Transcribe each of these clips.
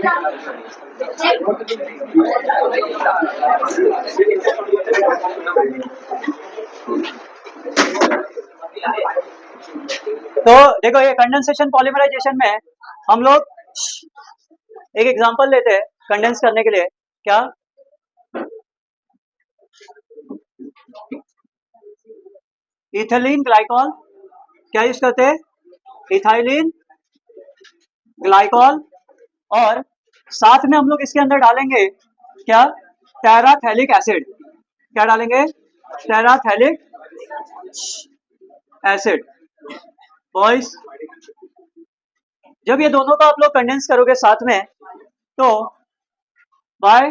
तो देखो ये कंडेंसेशन पॉलीमराइजेशन में हम लोग एक एग्जांपल लेते हैं कंडेंस करने के लिए। क्या इथिलीन ग्लाइकॉल, क्या यूज करते हैं? इथाइलिन ग्लाइकॉल, और साथ में हम लोग इसके अंदर डालेंगे क्या? टेराथैलिक एसिड। क्या डालेंगे? टेराथैलिक एसिड। बॉयज जब ये दोनों का आप लोग कंडेंस करोगे साथ में, तो बाय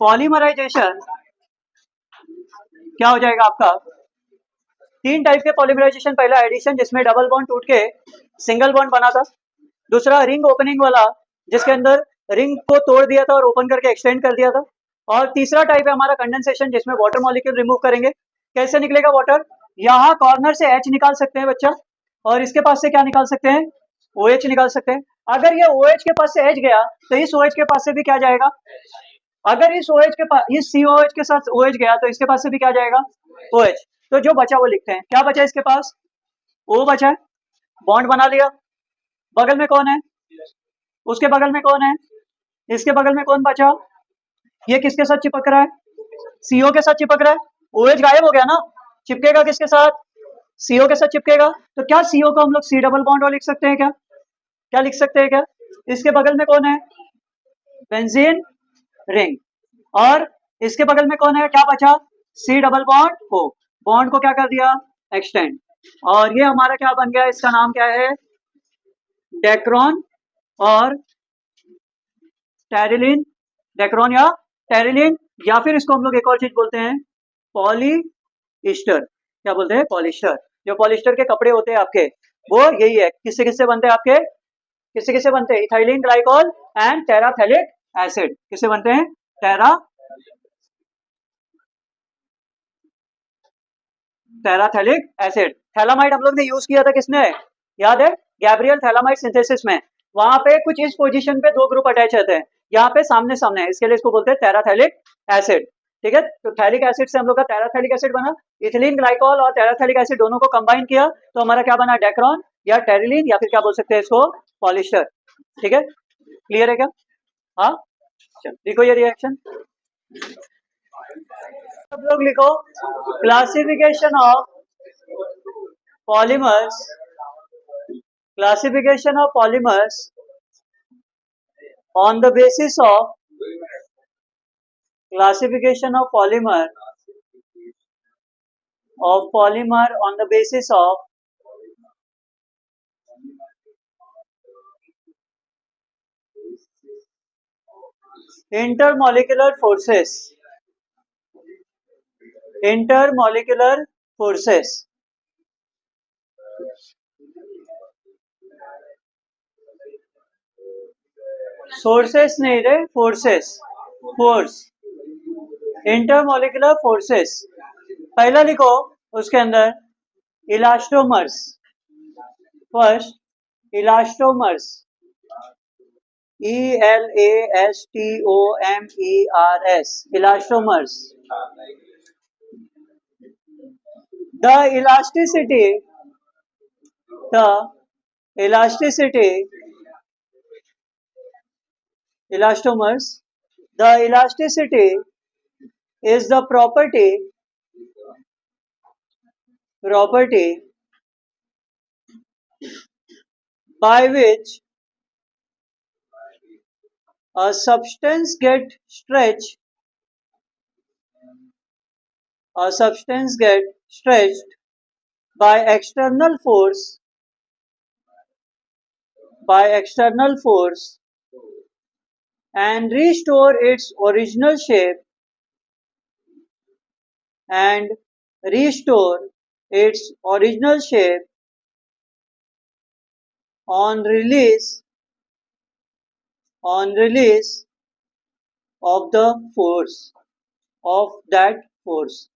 पॉलीमराइजेशन क्या हो जाएगा आपका? तीन टाइप के पॉलीमराइजेशन। पहला एडिशन जिसमें डबल बॉन्ड टूट के सिंगल बॉन्ड बना था। दूसरा रिंग ओपनिंग वाला जिसके अंदर रिंग को तोड़ दिया था और ओपन करके एक्सटेंड कर दिया था। और तीसरा टाइप है हमारा कंडेंसेशन जिसमें वाटर मॉलिक्यूल रिमूव करेंगे। कैसे निकलेगा वाटर? यहाँ कॉर्नर से H निकाल सकते हैं बच्चा, और इसके पास से क्या निकाल सकते हैं? OH निकाल सकते हैं। अगर ये OH के पास से H गया तो इस OH के पास से भी क्या जाएगा? अगर इस OH के पास, इस COH के साथ OH गया तो इसके पास से भी क्या जाएगा? OH। तो जो बचा वो लिखते हैं। क्या बचा इसके पास? O बचा है, बॉन्ड बना लिया। बगल में कौन है? उसके बगल में कौन है? इसके बगल में कौन बचा? ये किसके साथ चिपक रहा है? CO के साथ चिपक रहा है। OH गायब हो गया ना, चिपकेगा किसके साथ? CO के साथ चिपकेगा। तो क्या CO को हम लोग C डबल बॉन्ड और लिख सकते हैं क्या? क्या लिख सकते हैं क्या? इसके बगल में कौन है? Benzene ring. और इसके बगल में कौन है? क्या बचा? C double bond O। Bond को क्या कर दिया? एक्सटेंड। और ये हमारा क्या बन गया? इसका नाम क्या है? डेक्रॉन और टेरिलिन। डेक्रॉन या टेरिलिन, या फिर इसको हम लोग एक और चीज बोलते हैं, पॉलीस्टर। क्या बोलते हैं? पॉलिस्टर। जो पॉलिस्टर के कपड़े होते हैं आपके, वो यही है। किससे किससे बनते हैं आपके? किससे किससे बनते हैं? Ethylene glycol and terephthalic acid. किससे बनते हैं? टेराथैलिक एसिड। थैलामाइड हम लोग ने यूज किया था किसमें? याद है? गैब्रियल थैलामाइड सिंथेसिस में। वहां पे कुछ इस पोजीशन पे दो ग्रुप अटैच रहते हैं, यहाँ पे सामने सामने है, इसके लिए इसको बोलते हैं टेराथैलिक एसिड। ठीक है, तो थैलिक एसिड से हम लोग का टेराथैलिक एसिड बना। इथिलीन ग्लाइकॉल और टेराथैलिक एसिड दोनों को कंबाइन किया तो हमारा क्या बना? डेक्रॉन या टेरिलीन, या फिर क्या बोल सकते हैं इसको? पॉलिस्टर। ठीक है, क्लियर है क्या? हाँ, चलो लिखो ये रिएक्शन। सब लोग लिखो, classification of polymers, classification of polymers on the basis of classification of polymer on the basis of intermolecular forces. Intermolecular forces. Sources नहीं रे, फोर्सेस। Force, intermolecular forces. पहला लिखो उसके अंदर elastomers. First, elastomers, ELASTOMERS, elastomers. The elasticity elastomers, the elasticity is the property by which a substance get stretched by external force and restore its original shape on release of the force of that force.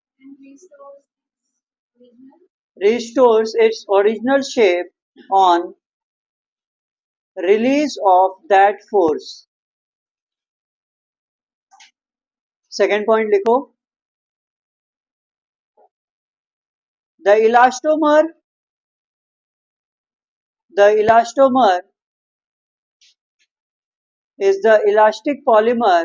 Restores its original shape on release of that force. Second point लिखो, the elastomer is the elastic polymer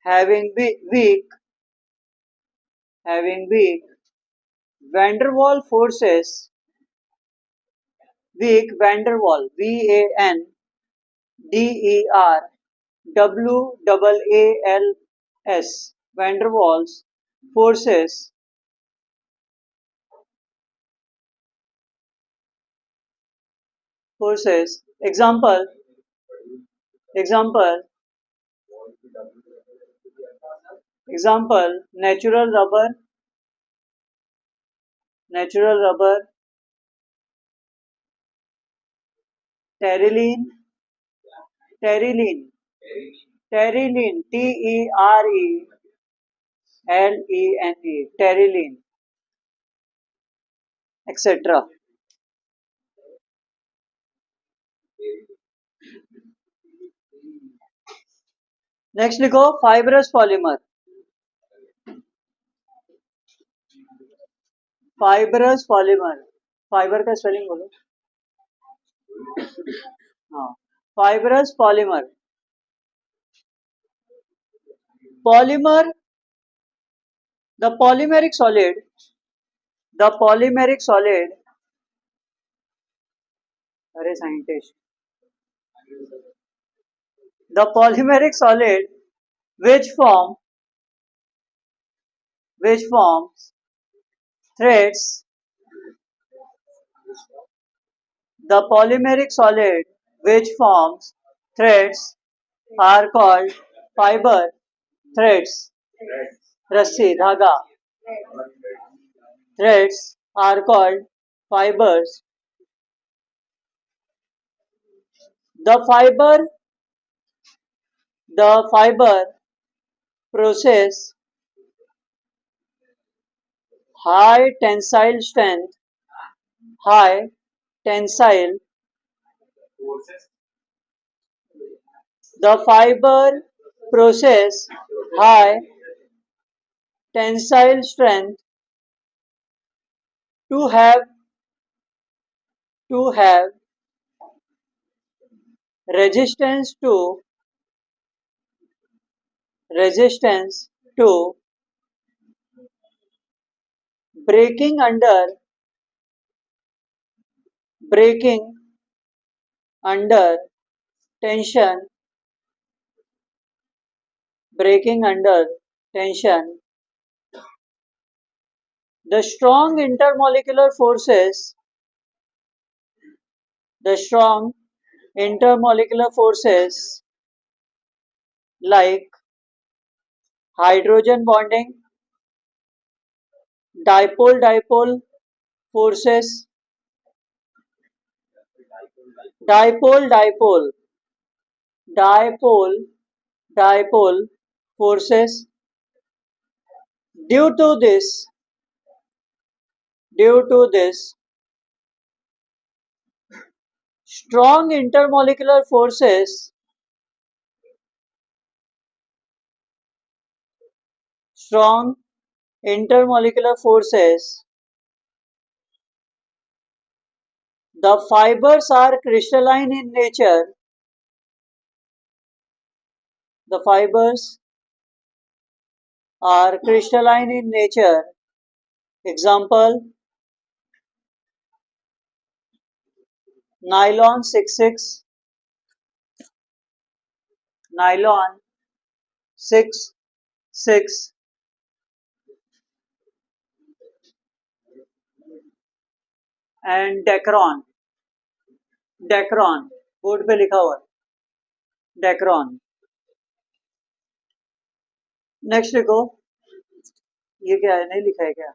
having weak van der Waals forces, weak van der Waals, VANDERWAALS, van der Waals forces. Example, natural rubber, Terylene, Terylene, etc. Next लिखो fibrous polymer, fibre का spelling बोलो। हाँ, fibrous polymer, the polymeric solid, अरे scientist, the polymeric solid which forms threads, are called fiber threads. रस्सी धागा, threads are called fibers. The fiber process high tensile the fiber process high tensile strength to have resistance to breaking under tension, the strong intermolecular forces like hydrogen bonding, dipole forces, dipole forces. Due to this, strong intermolecular forces the fibers are crystalline in nature. Example, nylon 66, and Dacron, board पे लिखा हुआ है Dacron. Next लिखो, ये क्या है, नहीं लिखा है क्या?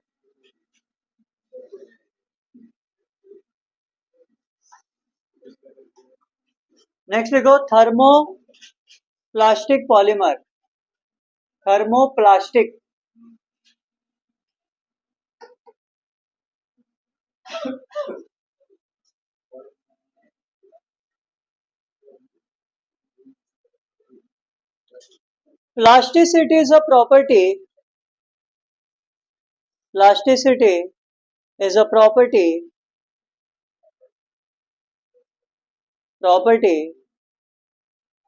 नेक्स्ट लिखो thermoplastic polymer, Plasticity is a property. Plasticity is a property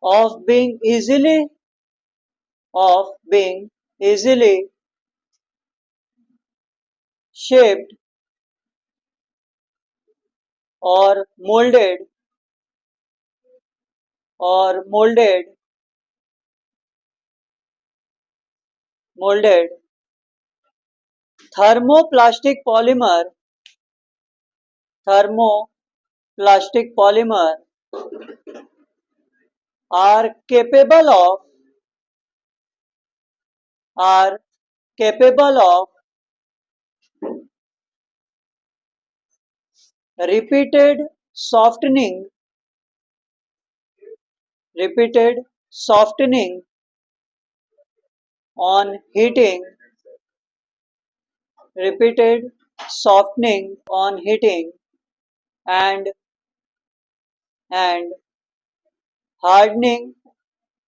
of being easily shaped or molded. Thermoplastic polymer are capable of repeated softening on heating repeated softening on heating and and hardening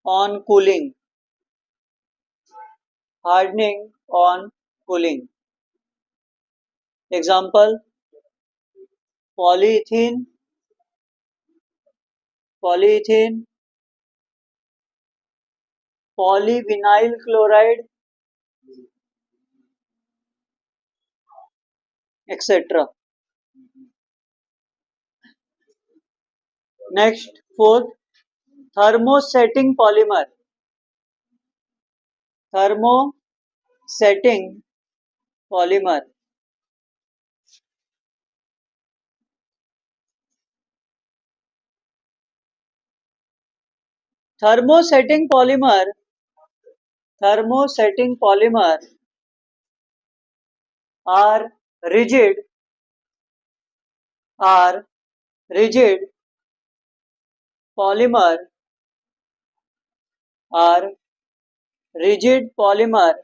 on cooling. Example: polyethylene, polyvinyl chloride, etc. Next, fourth, thermosetting polymer. Thermosetting polymer. Thermosetting polymer are rigid polymer are rigid polymer.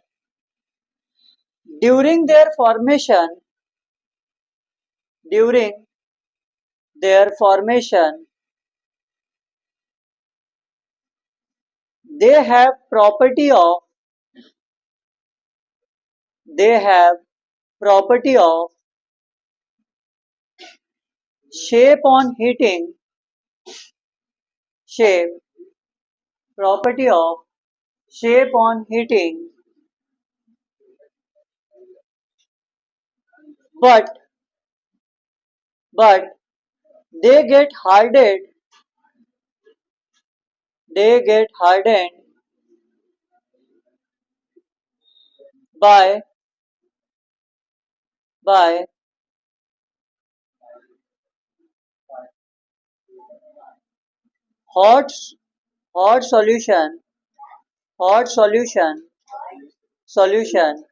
During their formation, they have property of shape on heating, but they get hardened by hot hot solution solution.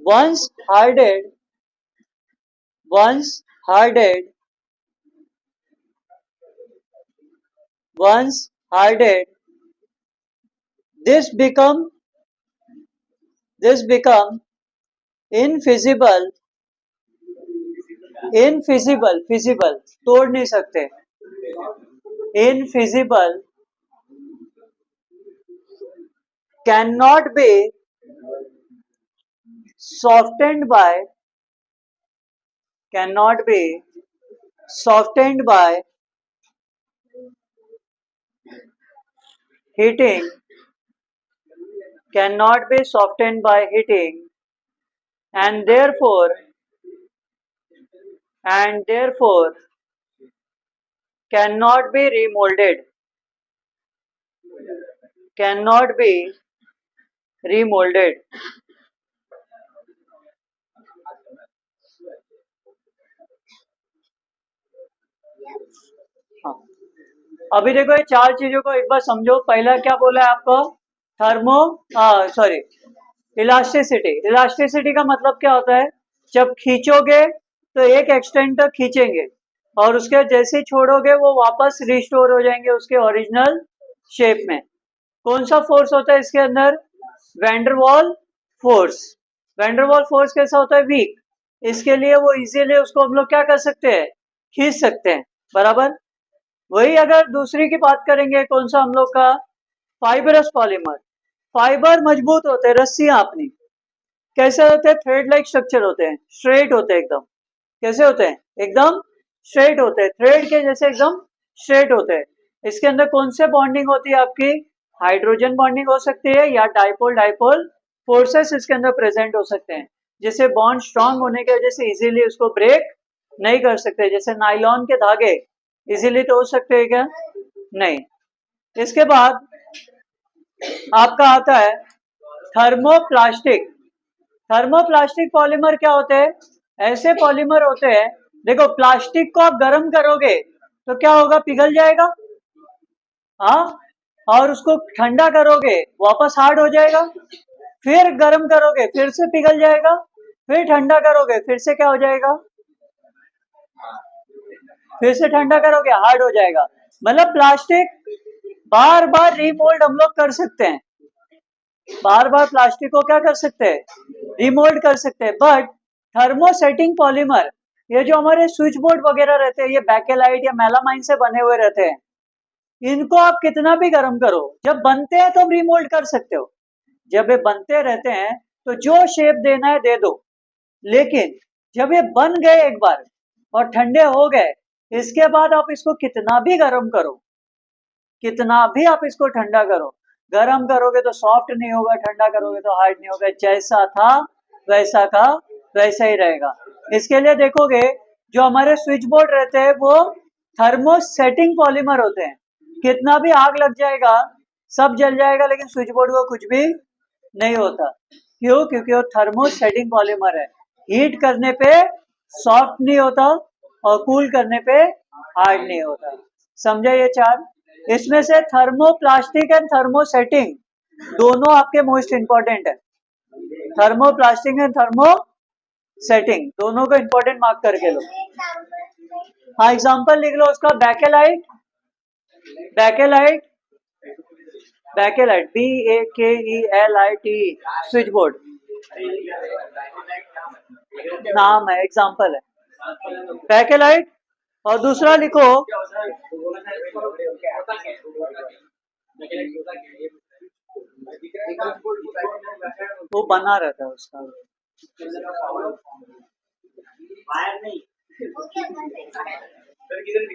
Once hardened, once hardened, this become infeasible feasible तोड़ नहीं सकते, infeasible can not be softened by heating, and therefore cannot be remolded. हाँ, अभी देखो ये चार चीजों को एक बार समझो. पहला क्या बोला है आपको? इलास्टिसिटी का मतलब क्या होता है? जब खींचोगे तो एक एक्सटेंट तक खींचेंगे और उसके जैसे ही छोड़ोगे वो वापस रिस्टोर हो जाएंगे उसके ओरिजिनल शेप में. कौन सा फोर्स होता है इसके अंदर? Van der Waals force. वैंडरवॉल फोर्स कैसा होता है? वीक. इसके लिए वो इजीली उसको हम लोग क्या कर सकते हैं? खींच सकते हैं. बराबर. वही अगर दूसरी की बात करेंगे, कौन सा हम लोग का? फाइबरस पॉलीमर, फाइबर मजबूत होते हैं, रस्सियां अपनी कैसे होते हैं, थ्रेड लाइक स्ट्रक्चर होते हैं, स्ट्रेट होते हैं एकदम, कैसे होते हैं, एकदम स्ट्रेट होते हैं, थ्रेड के जैसे एकदम स्ट्रेट होते हैं। इसके अंदर कौन से बॉन्डिंग होती है आपकी, हाइड्रोजन बॉन्डिंग हो सकती है या डाइपोल डाइपोल फोर्सेस इसके अंदर प्रेजेंट हो सकते हैं, जिससे बॉन्ड स्ट्रांग होने की वजह से इजीली उसको ब्रेक नहीं कर सकते, जैसे नायलॉन के धागे इजीली तो हो सकते हैं क्या, नहीं। इसके बाद आपका आता है थर्मोप्लास्टिक। थर्मोप्लास्टिक पॉलीमर क्या होते हैं, ऐसे पॉलीमर होते हैं, देखो प्लास्टिक को आप गर्म करोगे तो क्या होगा, पिघल जाएगा, हाँ, और उसको ठंडा करोगे वापस हार्ड हो जाएगा, फिर गर्म करोगे फिर से पिघल जाएगा, फिर ठंडा करोगे फिर से क्या हो जाएगा, फिर से ठंडा करोगे हार्ड हो जाएगा। मतलब प्लास्टिक बार बार रीमोल्ड हम लोग कर सकते हैं, बार बार प्लास्टिक को क्या कर सकते हैं, रिमोल्ड कर सकते हैं। बट थर्मोसेटिंग पॉलीमर, ये जो हमारे स्विच बोर्ड वगैरह रहते हैं, ये बैकेलाइट या मेलामाइन से बने हुए रहते हैं, इनको आप कितना भी गर्म करो, जब बनते हैं तो रिमोल्ड कर सकते हो, जब ये बनते रहते हैं तो जो शेप देना है दे दो, लेकिन जब ये बन गए एक बार और ठंडे हो गए, इसके बाद आप इसको कितना भी गर्म करो, कितना भी आप इसको ठंडा करो, गर्म करोगे तो सॉफ्ट नहीं होगा, ठंडा करोगे तो हार्ड नहीं होगा, जैसा था वैसा का वैसा ही रहेगा। इसके लिए देखोगे जो हमारे स्विच बोर्ड रहते हैं वो थर्मोसेटिंग पॉलीमर होते हैं, कितना भी आग लग जाएगा सब जल जाएगा, लेकिन स्विच बोर्ड को कुछ भी नहीं होता। क्यों, क्योंकि वो थर्मोसेटिंग पॉलीमर है, हीट करने पे सॉफ्ट नहीं होता और कूल करने पे हार्ड नहीं होता। समझा ये चार। इसमें से थर्मोप्लास्टिक एंड थर्मोसेटिंग दोनों आपके मोस्ट इंपॉर्टेंट है, थर्मोप्लास्टिक एंड थर्मोसेटिंग दोनों को इंपॉर्टेंट मार्क करके लो। हाँ एग्जांपल लिख लो उसका, Bakelite, Bakelite, Bakelite BAKELIT switch board नाम है, एग्जांपल है बैकेलाइट। और दूसरा लिखो वो बना रहता है उसका,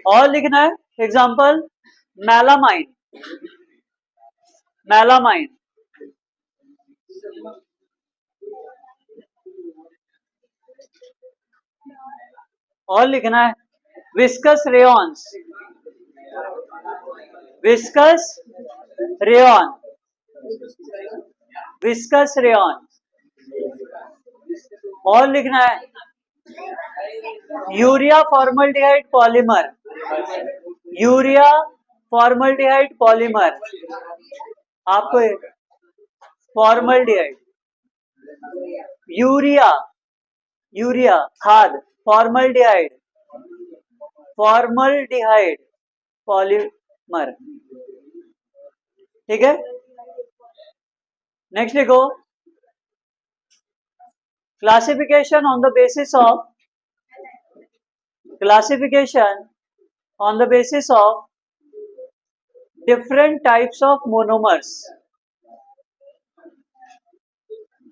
और लिखना है एग्जांपल मेलामाइन, मेलामाइन, और लिखना है viscose rayons, viscose rayon, viscose rayon, और लिखना है urea formaldehyde polymer, urea formaldehyde polymer, आपको फॉर्मल्डिहाइड, यूरिया, यूरिया खाद, फॉर्मल्डिहाइड, फॉर्मल्डिहाइड पॉलीमर, ठीक है। नेक्स्ट लिखो classification on the basis of, classification on the basis of different types of monomers,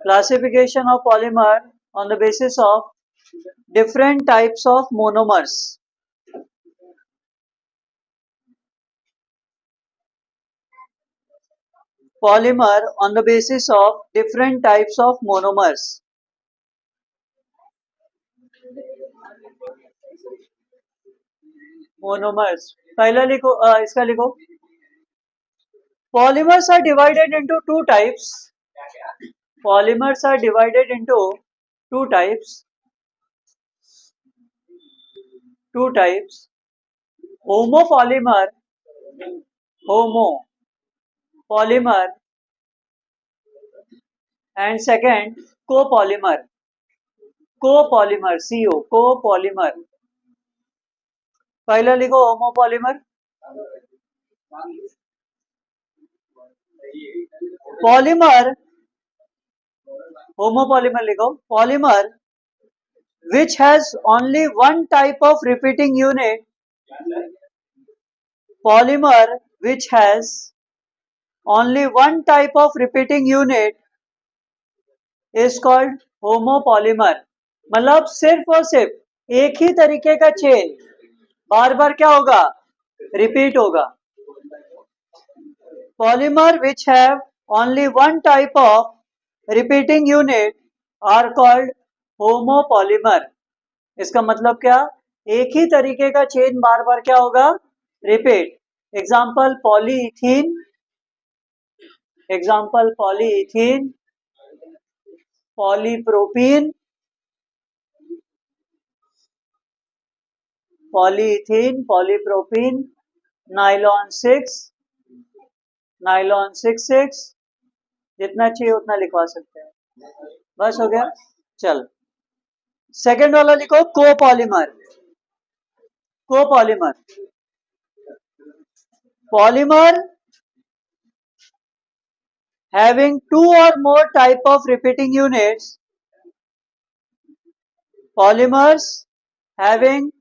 classification of polymer on the basis of different types of monomers, polymer on the basis of different types of monomers, monomers पहला लिखो, इसका लिखो polymers are divided into two types, polymers are divided into two types, two types, homopolymer, homopolymer, and second copolymer, copolymer, CO, copolymer। पहला लिखो homopolymer, polymer, homopolymer लिखो, polymer which has only one type of repeating unit, polymer which has only one type of repeating unit is called homopolymer. मतलब सिर्फ और सिर्फ एक ही तरीके का चेन बार बार क्या होगा, रिपीट होगा. Polymer which have only one type of repeating unit are called homopolymer. इसका मतलब क्या, एक ही तरीके का चेन बार बार क्या होगा, repeat. Example polyethene, example polyethene, polypropene, polyethene, polypropene, nylon 6, nylon 6 जितना चाहिए उतना लिखवा सकते हैं. बस हो गया. चल सेकेंड वाला लिखो, copolymer. Copolymer, polymer having two or more type of repeating units, polymers having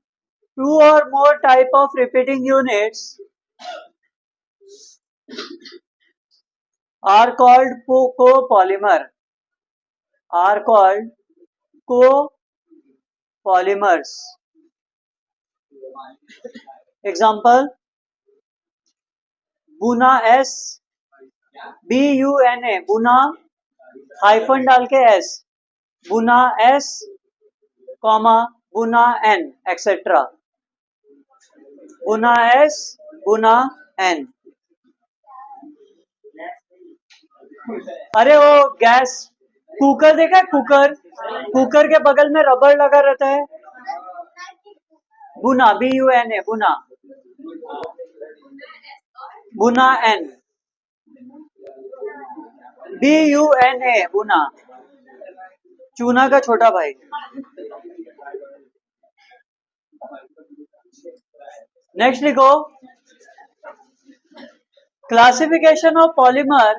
two or more type of repeating units are called copolymer, are called copolymers. Example बुना S, BUNA, बुना हाइफन डाल के S, बुना S comma बुना N etcetera, बुना S बुना N. अरे वो गैस कुकर देखा है, कुकर, कुकर के बगल में रबर लगा रहता है. बुना, BUNA, बुना, बुना N, BUNA, बुना, चूना का छोटा भाई. नेक्स्ट लिखो, classification of polymer,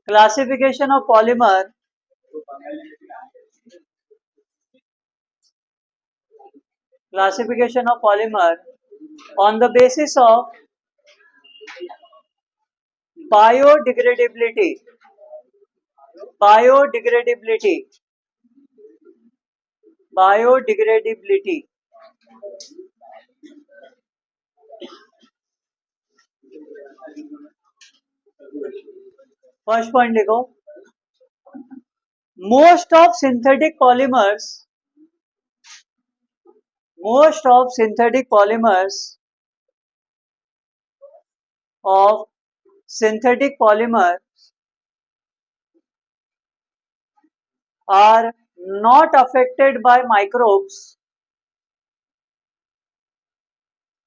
classification of polymer, classification of polymer on the basis of biodegradability, biodegradability, biodegradability. First point लिखो, most of synthetic polymers, most of synthetic polymers of synthetic polymers are not affected by microbes,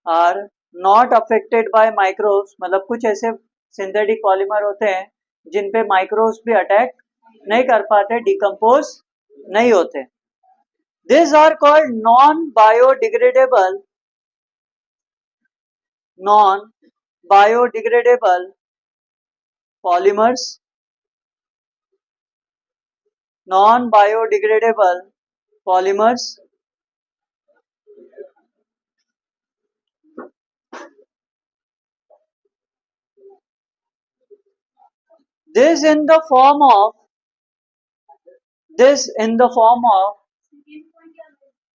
are not affected by microbes. मतलब कुछ ऐसे synthetic polymer होते हैं जिन पे microbes भी attack नहीं कर पाते, डिकम्पोज नहीं होते. These are called non-biodegradable, non-biodegradable polymers, non-biodegradable polymers. This in the form of, this in the form of,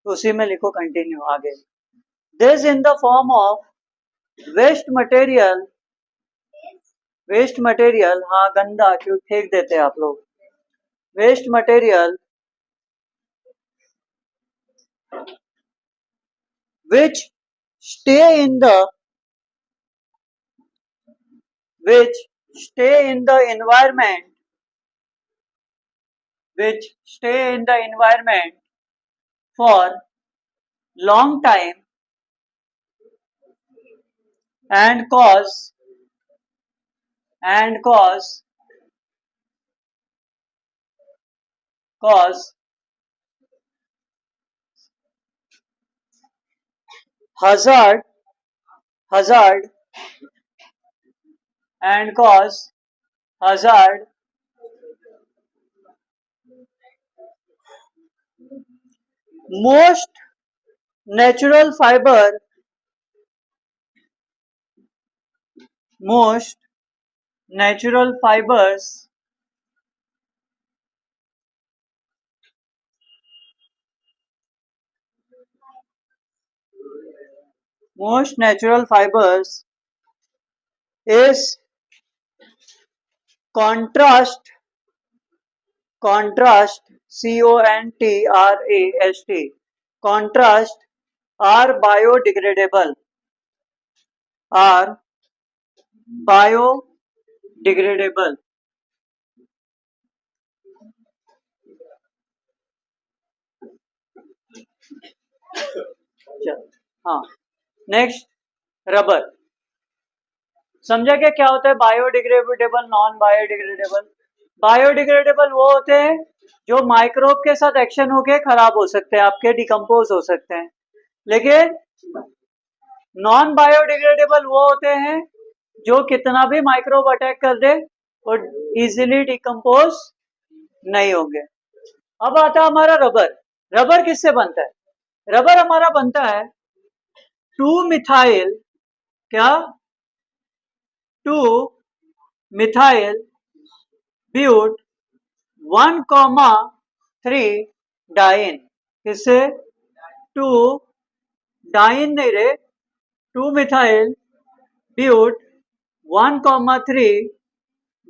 उसी में लिखो कंटिन्यू आगे. This in the form of waste material, waste material, हाँ गंदा क्यों फेंक देते हैं आप लोग, waste material which stay in the, which stay in the environment, which stay in the environment for long time and cause hazard and cause hazard most natural fiber most natural fibres is contrast contrast are biodegradable हाँ। Next rubber, समझा क्या होता है biodegradable, non biodegradable? Biodegradable वो होते हैं जो microbe के साथ एक्शन होके खराब हो सकते हैं, आपके डिकम्पोज हो सकते हैं। लेकिन नॉन बायोडिग्रेडेबल वो होते हैं जो कितना भी माइक्रोब अटैक कर दे और इजीली डिकम्पोज नहीं होंगे। अब आता है हमारा रबर। रबर किससे बनता है? रबर हमारा बनता है 2-मिथाइल क्या 2-मिथाइल ब्यूट 1,3 डाइन। किससे? 2 डाइन नहीं रे, 2-मिथाइल ब्यूट 1,3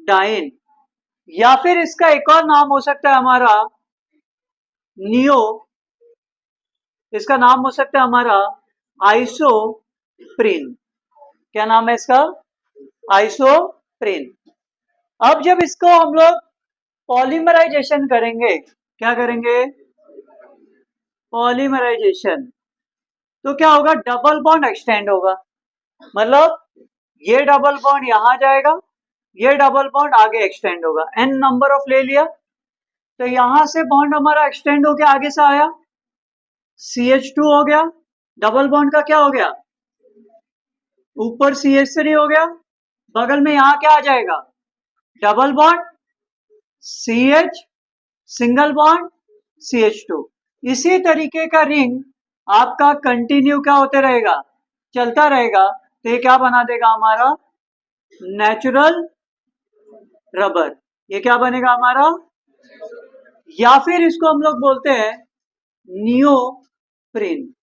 डाइन। या फिर इसका एक और नाम हो सकता है हमारा नियो, इसका नाम हो सकता है हमारा आइसोप्रीन। क्या नाम है इसका? आइसोप्रीन। अब जब इसको हम लोग पॉलीमराइजेशन करेंगे, क्या करेंगे? पॉलीमराइजेशन, तो क्या होगा? डबल बॉन्ड एक्सटेंड होगा। मतलब ये डबल बॉन्ड यहां जाएगा, ये डबल बॉन्ड आगे एक्सटेंड होगा। n नंबर ऑफ ले लिया, तो यहां से बॉन्ड हमारा एक्सटेंड होके आगे से आया, CH2 हो गया। डबल बॉन्ड का क्या हो गया? ऊपर CH3 हो गया, बगल में यहां क्या आ जाएगा? Double bond CH, single bond CH2। इसी तरीके का रिंग आपका कंटिन्यू क्या होते रहेगा? चलता रहेगा। तो ये क्या बना देगा हमारा? Natural rubber. ये क्या बनेगा हमारा? या फिर इसको हम लोग बोलते हैं नियोप्रीन।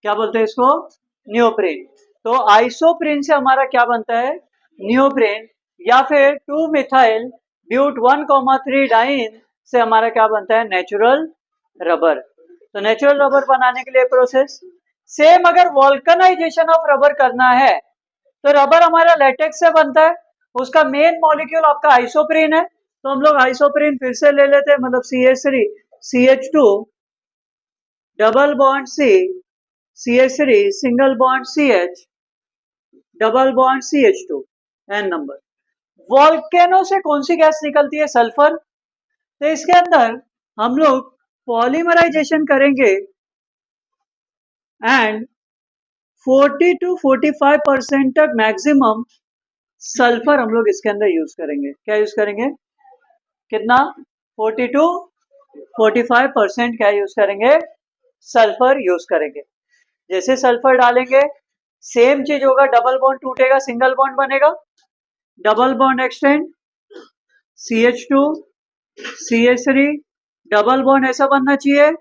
क्या बोलते हैं इसको? नियोप्रीन। तो आइसोप्रीन से हमारा क्या बनता है? नियोप्रीन। या फिर 2-मिथाइल ब्यूट 1,3 डाइन से हमारा क्या बनता है? Natural rubber. तो नेचुरल रबर बनाने के लिए प्रोसेस सेम। अगर वॉल्कनाइजेशन ऑफ रबर करना है तो रबर हमारा लेटेक्स से बनता है, उसका मेन मॉलिक्यूल आपका आइसोप्रीन है। तो हम लोग आइसोप्रीन फिर से ले लेते हैं, मतलब CH3 CH2 double bond C, CH3 single bond CH double bond CH2 n number. Volcano से कौन सी गैस निकलती है? सल्फर। तो इसके अंदर हम लोग पॉलीमराइजेशन करेंगे एंड 40 to 45% तक मैक्सिमम सल्फर हम लोग इसके अंदर यूज करेंगे। क्या यूज करेंगे? कितना? 40 to 45% क्या यूज करेंगे? सल्फर यूज करेंगे। जैसे सल्फर डालेंगे सेम चीज होगा, डबल बॉन्ड टूटेगा, सिंगल बॉन्ड बनेगा, double bond extend CH2 CH3 double bond ऐसा बनना चाहिए,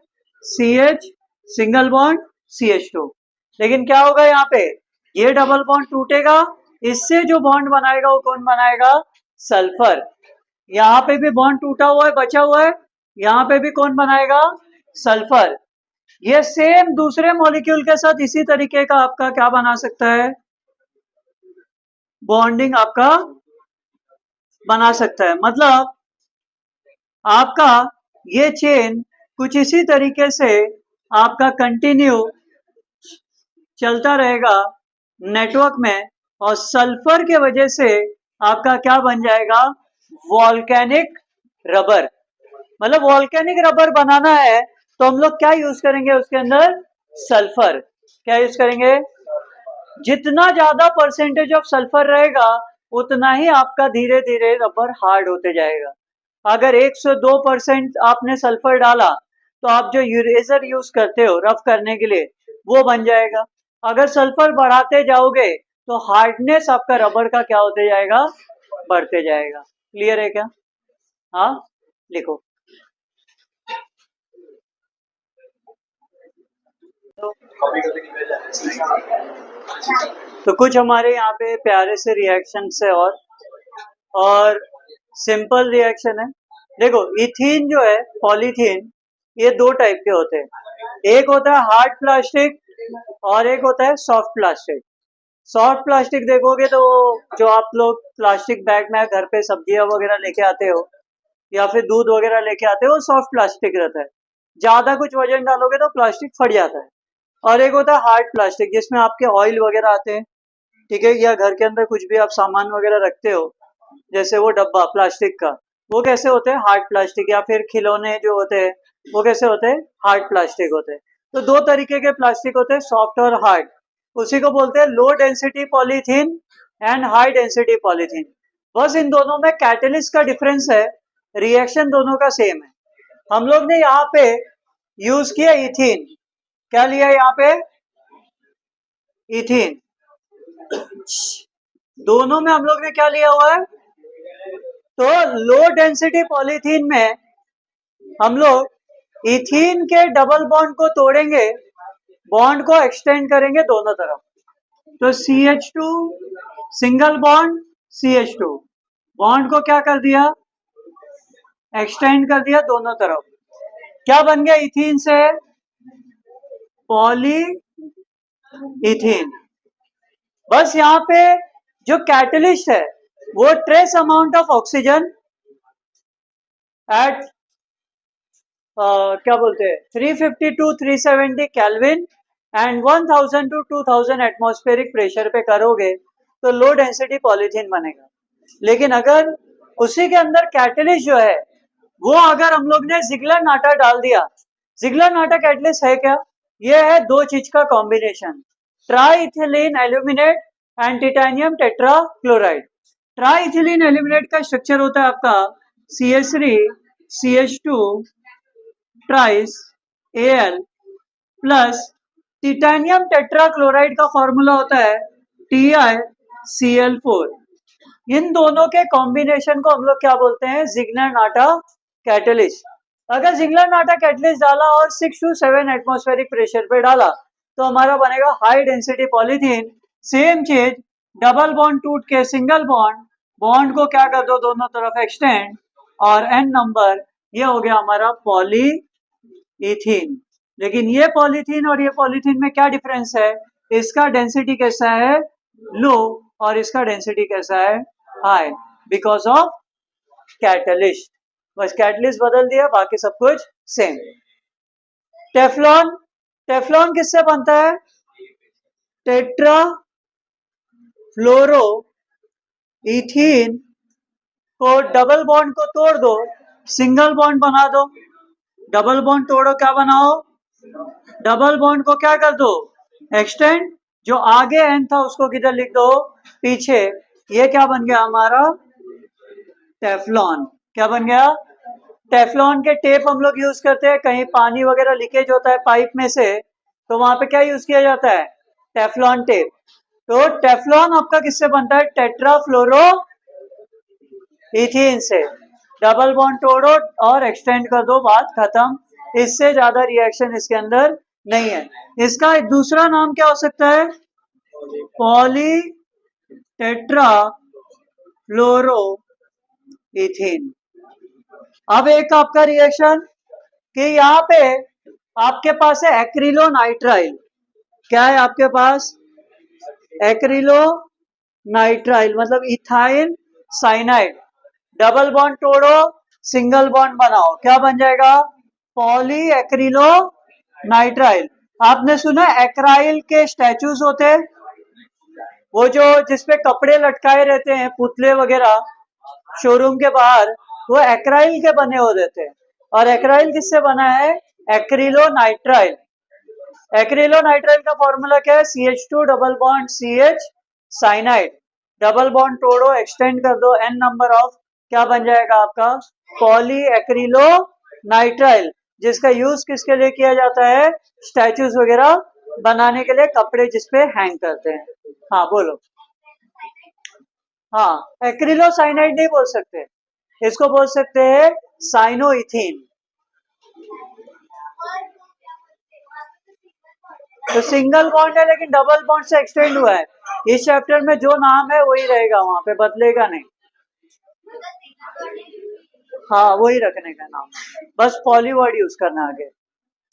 CH सिंगल बॉन्ड CH2। लेकिन क्या होगा यहाँ पे? ये डबल बॉन्ड टूटेगा, इससे जो बॉन्ड बनाएगा वो कौन बनाएगा? सल्फर। यहाँ पे भी बॉन्ड टूटा हुआ है, बचा हुआ है, यहाँ पे भी कौन बनाएगा? सल्फर। ये सेम दूसरे मॉलिक्यूल के साथ इसी तरीके का आपका क्या बना सकता है? बॉन्डिंग आपका बना सकता है। मतलब आपका ये चेन कुछ इसी तरीके से आपका कंटिन्यू चलता रहेगा नेटवर्क में, और सल्फर के वजह से आपका क्या बन जाएगा? Volcanic rubber. मतलब वॉल्केनिक रबर बनाना है तो हम लोग क्या यूज करेंगे उसके अंदर? सल्फर। क्या यूज करेंगे? जितना ज्यादा परसेंटेज ऑफ सल्फर रहेगा उतना ही आपका धीरे धीरे रबर हार्ड होते जाएगा। अगर 102% आपने सल्फर डाला तो आप जो इरेजर यूज करते हो रफ करने के लिए वो बन जाएगा। अगर सल्फर बढ़ाते जाओगे तो हार्डनेस आपका रबर का क्या होते जाएगा, बढ़ते जाएगा। क्लियर है क्या? हाँ, लिखो। तो कुछ हमारे यहाँ पे प्यारे से रिएक्शन है और सिंपल रिएक्शन है। देखो इथीन जो है, पॉलीथीन, ये दो टाइप के होते हैं। एक होता है हार्ड प्लास्टिक और एक होता है सॉफ्ट प्लास्टिक। सॉफ्ट प्लास्टिक देखोगे तो जो आप लोग प्लास्टिक बैग में घर पे सब्जियां वगैरह लेके आते हो या फिर दूध वगैरह लेके आते हो, सॉफ्ट प्लास्टिक रहता है। ज्यादा कुछ वजन डालोगे तो प्लास्टिक फट जाता है। और एक होता है हार्ड प्लास्टिक, जिसमें आपके ऑयल वगैरह आते हैं, ठीक है, या घर के अंदर कुछ भी आप सामान वगैरह रखते हो, जैसे वो डब्बा प्लास्टिक का, वो कैसे होते हैं, हार्ड प्लास्टिक। या फिर खिलौने जो होते हैं वो कैसे होते हैं, हार्ड प्लास्टिक होते हैं। तो दो तरीके के प्लास्टिक होते हैं, सॉफ्ट और हार्ड। उसी को बोलते हैं low density polythene and high density polythene. बस इन दोनों में कैटलिस्ट का डिफरेंस है, रिएक्शन दोनों का सेम है। हम लोग ने यहाँ पे यूज किया इथीन। क्या लिया यहाँ पे, इथीन। दोनों में हम लोग ने क्या लिया हुआ है, तो लो डेंसिटी पॉलीथीन में हम लोग इथीन के डबल बॉन्ड को तोड़ेंगे, बॉन्ड को एक्सटेंड करेंगे दोनों तरफ। तो CH2 single bond CH2, bond को क्या कर दिया, एक्सटेंड कर दिया दोनों तरफ। क्या बन गया इथीन से, पॉली इथीन। बस यहाँ पे जो कैटलिस्ट है वो trace amount of oxygen at क्या बोलते हैं 350 to 370 kelvin and 1000 to 2000 atmospheric pressure पे करोगे तो लो डेंसिटी पॉलीथीन बनेगा। लेकिन अगर उसी के अंदर कैटलिस्ट जो है वो अगर हम लोग ने जिगलर नाटा डाल दिया, जिगलर नाटा कैटलिस्ट है क्या, ये है दो चीज का combination, triethylene aluminate and titanium tetra chloride. Triethylene aluminate का स्ट्रक्चर होता है आपका CH3 CH2 thrice Al plus titanium tetra chloride का फॉर्मूला होता है TiCl4। इन दोनों के कॉम्बिनेशन को हम लोग क्या बोलते हैं, जिगलर नाटा कैटलिस्ट। अगर जिगलर नाटा कैटलिस्ट डाला और 6 to 7 एटमॉस्फेरिक प्रेशर पे डाला तो हमारा बनेगा हाई डेंसिटी पॉलीथीन। सेम चीज, डबल बॉन्ड टूट के सिंगल बॉन्ड, बॉन्ड को क्या कर दो दोनों तरफ एक्सटेंड, और N नंबर, ये हो गया हमारा पॉली इथीन। लेकिन ये पॉलीथीन और ये पॉलीथीन में क्या डिफरेंस है, इसका डेंसिटी कैसा है, लो, और इसका डेंसिटी कैसा है, हाई, बिकॉज ऑफ कैटलिस्ट। बस कैटलिस्ट बदल दिया, बाकी सब कुछ सेम। टेफ्लॉन, टेफ्लॉन किससे बनता है, टेट्रा फ्लोरो इथीन को डबल बॉन्ड को तोड़ दो, सिंगल बॉन्ड बना दो। डबल बॉन्ड तोड़ो, क्या बनाओ, डबल बॉन्ड को क्या कर दो, एक्सटेंड। जो आगे एन था उसको किधर लिख दो, पीछे। ये क्या बन गया हमारा, टेफ्लॉन। क्या बन गया, टेफ्लॉन के टेप हम लोग यूज करते हैं, कहीं पानी वगैरह लीकेज होता है पाइप में से तो वहां पे क्या यूज किया जाता है, टेफ्लॉन टेप। तो टेफ्लॉन आपका किससे बनता है, टेट्राफ्लोरो इथीन से। डबल बॉन्ड तोड़ो और एक्सटेंड कर दो, बात खत्म। इससे ज्यादा रिएक्शन इसके अंदर नहीं है। इसका दूसरा नाम क्या हो सकता है, पॉली टेट्रा फ्लोरो इथीन। अब एक आपका रिएक्शन कि यहाँ पे आपके पास है एक्रिलोनाइट्राइल। क्या है आपके पास, एक्रिलोनाइट्राइल मतलब इथाइल साइनाइड। डबल बॉन्ड तोड़ो, सिंगल बॉन्ड बनाओ, क्या बन जाएगा, पॉली एक्रिलोनाइट्राइल। आपने सुना एक्राइल के स्टैचूज होते हैं, वो जो जिसपे कपड़े लटकाए रहते हैं, पुतले वगैरह शोरूम के बाहर, वो एक्राइल के बने हो रहते हैं। और एक्राइल किससे बना है, एक्रिलोनाइट्राइल। एक्रिलोनाइट्राइल का फॉर्मूला क्या है, CH2 double bond CH cyanide. Double bond तोड़ो, एक्सटेंड कर दो, N नंबर ऑफ, क्या बन जाएगा आपका, पॉली एक्रिलोनाइट्राइल, जिसका यूज किसके लिए किया जाता है, स्टैचूज वगैरह बनाने के लिए कपड़े जिसपे हैंग करते हैं। हाँ बोलो। हाँ, एक्रिलोसाइनाइड नहीं बोल सकते, इसको बोल सकते हैं साइनोइथीन। तो सिंगल बॉन्ड है लेकिन डबल बॉन्ड से एक्सटेंड हुआ है। इस चैप्टर में जो नाम है वही रहेगा, वहां पे बदलेगा नहीं। हाँ, वही रखने का नाम, बस पॉलीवर्ड यूज करना है आगे।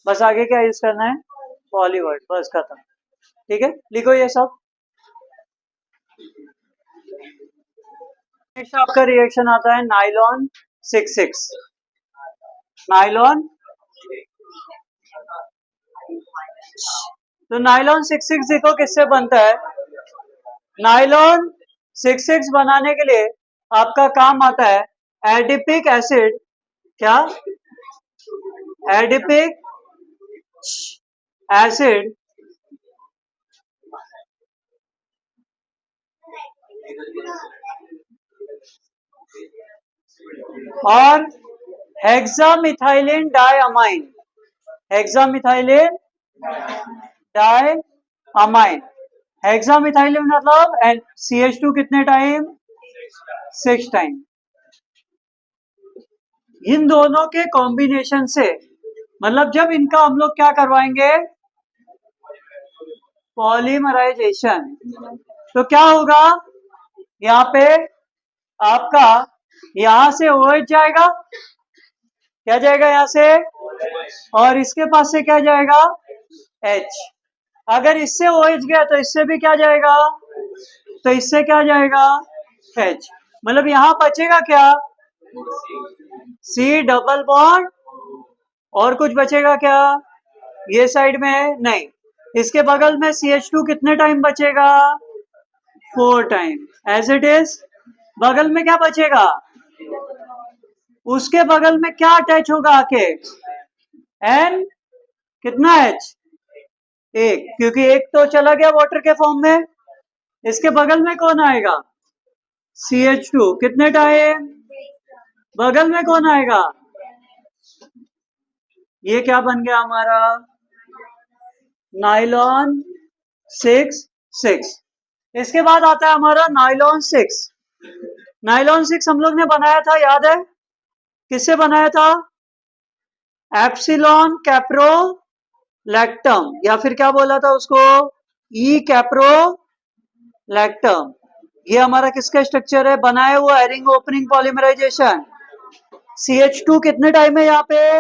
बस आगे क्या यूज करना है? पॉलीवर्ड, बस खत्म। ठीक है, लिखो ये सब। नेक्स्ट आपका रिएक्शन आता है नाइलॉन 66। नाइलॉन, तो नाइलॉन 66 देखो किससे बनता है। नाइलॉन 66 बनाने के लिए आपका काम आता है एडिपिक एसिड। क्या? एडिपिक एसिड और hexamethylene diamine. Hexamethylene diamine. Hexamethylene मतलब CH2 कितने टाइम? 6 टाइम। इन दोनों के कॉम्बिनेशन से, मतलब जब इनका हम लोग क्या करवाएंगे? पॉलीमराइजेशन। तो क्या होगा यहाँ पे? आपका यहां से OH जाएगा, क्या जाएगा यहाँ से? और इसके पास से क्या जाएगा? H। अगर इससे OH गया तो इससे भी क्या जाएगा? तो इससे क्या जाएगा? H। मतलब यहां बचेगा क्या? C double bond. और कुछ बचेगा क्या ये साइड में? नहीं। इसके बगल में CH2 कितने टाइम बचेगा? 4 टाइम। As it is. बगल में क्या बचेगा? उसके बगल में क्या अटैच होगा आके? N। कितना H? एक, क्योंकि एक तो चला गया वाटर के फॉर्म में। इसके बगल में कौन आएगा? CH2। कितने टाइम? बगल में कौन आएगा? ये क्या बन गया हमारा? नाइलॉन 6। इसके बाद आता है हमारा नाइलॉन 6। नाइलॉन 6 हम लोग ने बनाया था, याद है? किससे बनाया था? एप्सिलॉन कैप्रोलैक्टम, या फिर क्या बोला था उसको? ई कैप्रोलैक्टम। ये हमारा किसका स्ट्रक्चर है? बनाया हुआ है रिंग ओपनिंग पॉलीमराइजेशन। CH2 कितने टाइम है यहाँ पे?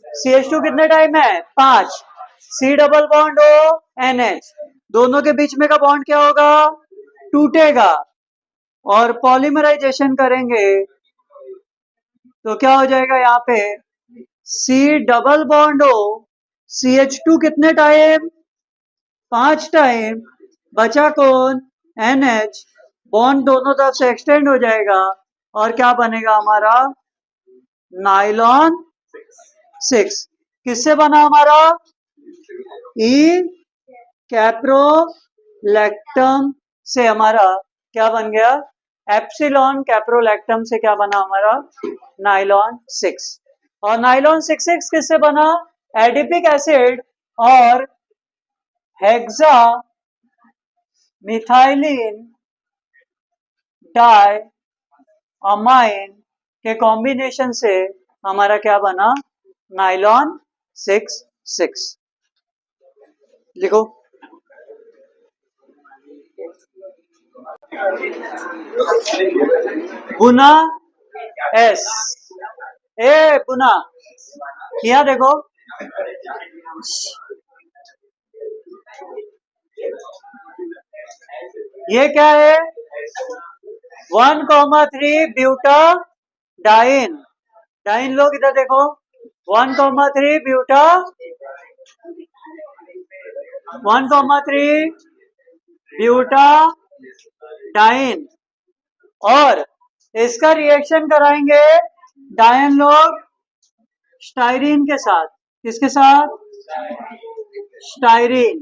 CH2 कितने टाइम है? 5। C double bond O NH, दोनों के बीच में का बॉन्ड क्या होगा? टूटेगा। और पॉलीमराइजेशन करेंगे तो क्या हो जाएगा यहाँ पे? C double bond O CH2 कितने टाइम? 5 टाइम। बचा कौन? NH। बॉन्ड दोनों तरफ से एक्सटेंड हो जाएगा और क्या बनेगा हमारा? नाइलॉन 6। किससे बना हमारा? ई कैप्रोलैक्टम से हमारा क्या बन गया? एप्सिलॉन कैप्रोलैक्टम से क्या बना हमारा? नाइलॉन 6। और नाइलॉन 6 किससे बना? एडिपिक एसिड और हेक्सा मिथाइलिन डायअमाइन के कॉम्बिनेशन से हमारा क्या बना? नाइलॉन 6। लिखो। बुना S। ए बुना, यहाँ देखो। ये क्या है? 1,3 ब्यूटा डाइन। डाइन लोग इधर देखो। 1,3 ब्यूटा 1,3 ब्यूटा डाइन। और इसका रिएक्शन कराएंगे डायन लोग स्टाइरीन के साथ। किसके साथ? स्टाइरीन।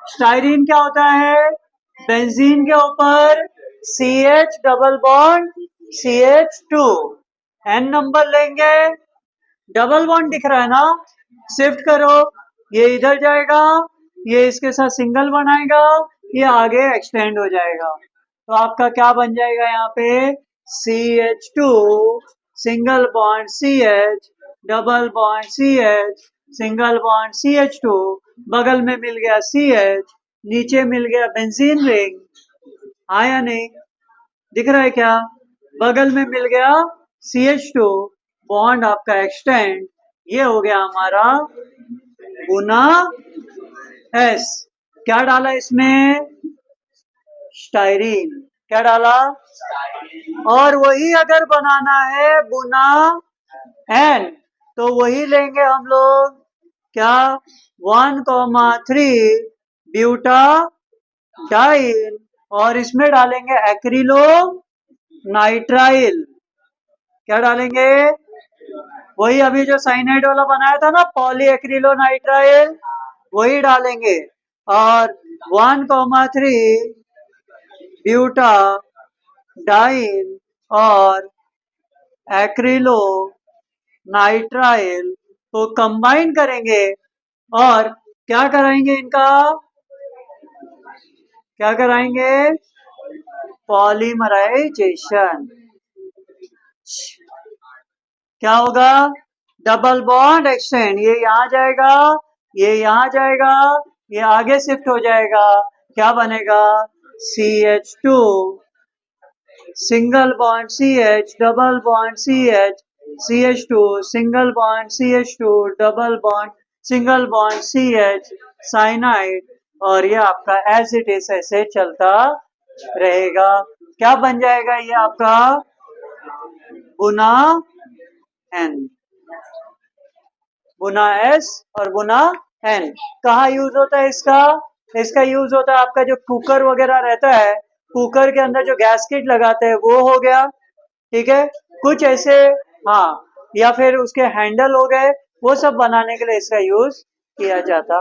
स्टाइरीन क्या होता है? बेंजीन के ऊपर CH double bond CH2। N number लेंगे, डबल बॉन्ड दिख रहा है ना? शिफ्ट करो, ये इधर जाएगा, ये इसके साथ सिंगल बनाएगा, ये आगे एक्सटेंड हो जाएगा। तो आपका क्या बन जाएगा यहाँ पे, CH2 single bond CH double bond CH single bond CH2, बगल में मिल गया CH, नीचे मिल गया बेंजीन रिंग। हाँ या नहीं, दिख रहा है क्या, बगल में मिल गया CH2, बॉन्ड आपका एक्सटेंड, ये हो गया हमारा गुना S। क्या डाला इसमें, स्टाइरीन। क्या डाला, और वही अगर बनाना है गुना N तो वही लेंगे हम लोग, क्या 1,3 ब्यूटा डाइन, और इसमें डालेंगे एक्रिलो नाइट्राइल। क्या डालेंगे, वही अभी जो साइनाइड वाला बनाया था ना, पॉलीएक्रिलोनाइट्राइल, वही डालेंगे, और 1,3 ब्यूटा डाइन और एक्रिलो नाइट्राइल को कंबाइन करेंगे, और क्या कराएंगे इनका, क्या कराएंगे, पॉलीमराइजेशन। क्या होगा, डबल बॉन्ड एक्सटेंड, ये यहाँ जाएगा, ये यहाँ जाएगा, ये आगे शिफ्ट हो जाएगा, क्या बनेगा, CH2 single bond CH double bond CH CH2 single bond CH2 double bond single bond CH cyanide, और ये आपका एज इट इज ऐसे चलता रहेगा। क्या बन जाएगा ये आपका, गुना N, गुना S और गुना N। कहाँ यूज होता है इसका, इसका यूज होता है आपका जो कुकर वगैरह रहता है, कुकर के अंदर जो गैसकेट लगाते हैं वो हो गया, ठीक है, कुछ ऐसे, हाँ, या फिर उसके हैंडल हो गए, वो सब बनाने के लिए इसका यूज किया जाता।